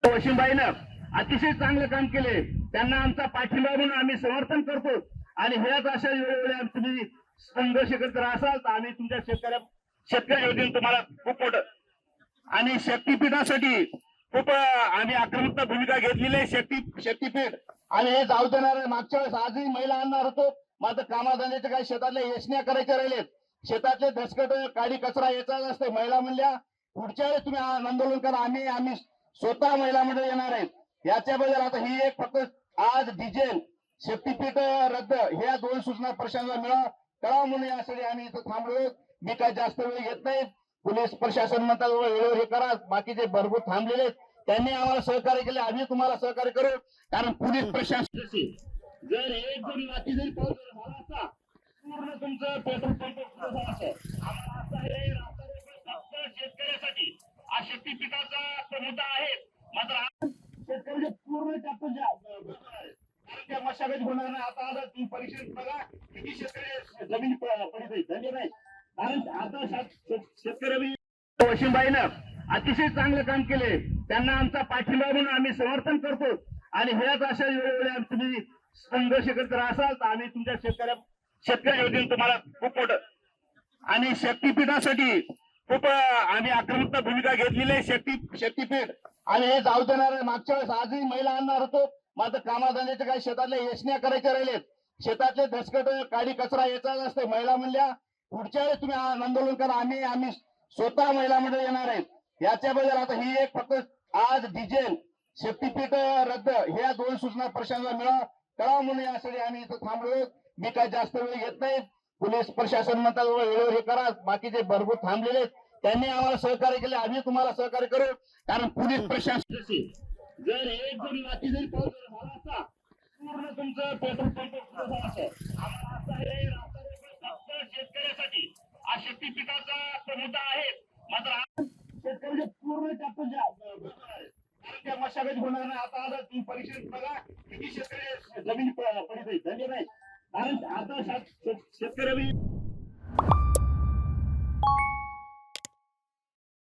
वशिमबाईनं अतिशय चांगलं काम केले, त्यांना आमचा पाठिंबा म्हणून आम्ही समर्थन करतो. आणि ह्याच अशा वेळोवेळी तुम्ही संघर्ष करत असाल तर आम्ही तुमच्या शेतकऱ्या तुम्हाला खूप मोठं आणि शक्तीपीठासाठी खूप आम्ही आक्रमक भूमिका घेतलेली आहे. शक्तीपीठ आणि हे जाऊ देणार मागच्या वेळेस आजही महिला आणणार होतो, मात्र कामाधंद्याचे काही शेतातले यशन्या करायचे राहिलेत. शेतातले दसकट काडी कचरा यायचा नसते. महिला म्हणल्या पुढच्या वेळेस तुम्ही आंदोलन करा, आम्ही स्वतः महिला मंडळ येणार आहेत. याच्याबद्दल आता ही एक फक्त आज डिझेल शक्तीपीठ रद्द ह्या दोन सूचना प्रशासनाला कळावं म्हणून यासाठी आम्ही इथं थांबलो. मी काय जास्त वेळ घेत नाही. पोलीस प्रशासन म्हणतात वेळेवर हे करा, बाकीचे भरपूर थांबलेले त्यांनी आम्हाला सहकार्य केले, आम्ही तुम्हाला सहकार्य करू. कारण पोलीस प्रशासन जर एक जरी वाटी जरी पाऊस झाला असता पूर्ण तुमचं पेट्रोल पंप शेतकऱ्यासाठी हा शक्तीपीठाचा मुद्दा आहे. मात्र शेतकऱ्याचे पूर्ण त्या मशागत होणार नाही. आता तुम्ही परीक्षेत बघा किती शेतकरी जमीन पडीत झाले नाही. कारण आता शेतकरी वशिमबाईनं अतिशय चांगलं काम केले, त्यांना आमचा पाठिंबा म्हणून आम्ही समर्थन करतो. आणि ह्याच अशा वेळोवेळी तुम्ही संघर्ष करत असाल तर आम्ही तुमच्या शेतकऱ्या तुम्हाला खूप मोठं आणि शक्तीपीठासाठी खूप आम्ही आक्रमक भूमिका घेतलेली आहे. शक्तीपीठ आणि हे जाऊ देणार मागच्या वेळेस आजही महिला आणणार होतो, मात्र कामाधंद्याचे काही शेतातले यशन्या करायचे राहिलेत. शेतातले दसकट काडी कचरा यायचा नसते. महिला म्हणल्या पुढच्या वेळेस तुम्ही आंदोलन करा, आम्ही स्वतः महिला मंडळ येणार आहेत. याच्याबद्दल आता ही एक फक्त आज डिझेल शक्तीपीठ रद्द ह्या दोन सूचना प्रशासनाला कळावं म्हणून यासाठी आम्ही इथं थांबलो. मी काय जास्त वेळ घेत नाही. पोलीस प्रशासन म्हणतात वेळेवर हे करा, बाकीचे भरपूर थांबलेले त्यांनी आम्हाला सहकार्य केले, आम्ही तुम्हाला सहकार्य करू. कारण पोलीस प्रशासन जर एक जरी वाटी जरी पाऊस झाला असता पूर्ण तुमचं पेट्रोल पंप शेतकऱ्यासाठी हा शक्तीपीठाचा मुद्दा आहे. मात्र शेतकऱ्याचे पूर्ण त्या मशागत होणार नाही. आता तुम्ही परीक्षेत बघा किती शेतकरी जमीन पडीत झाले नाही. कारण आता शेतकरी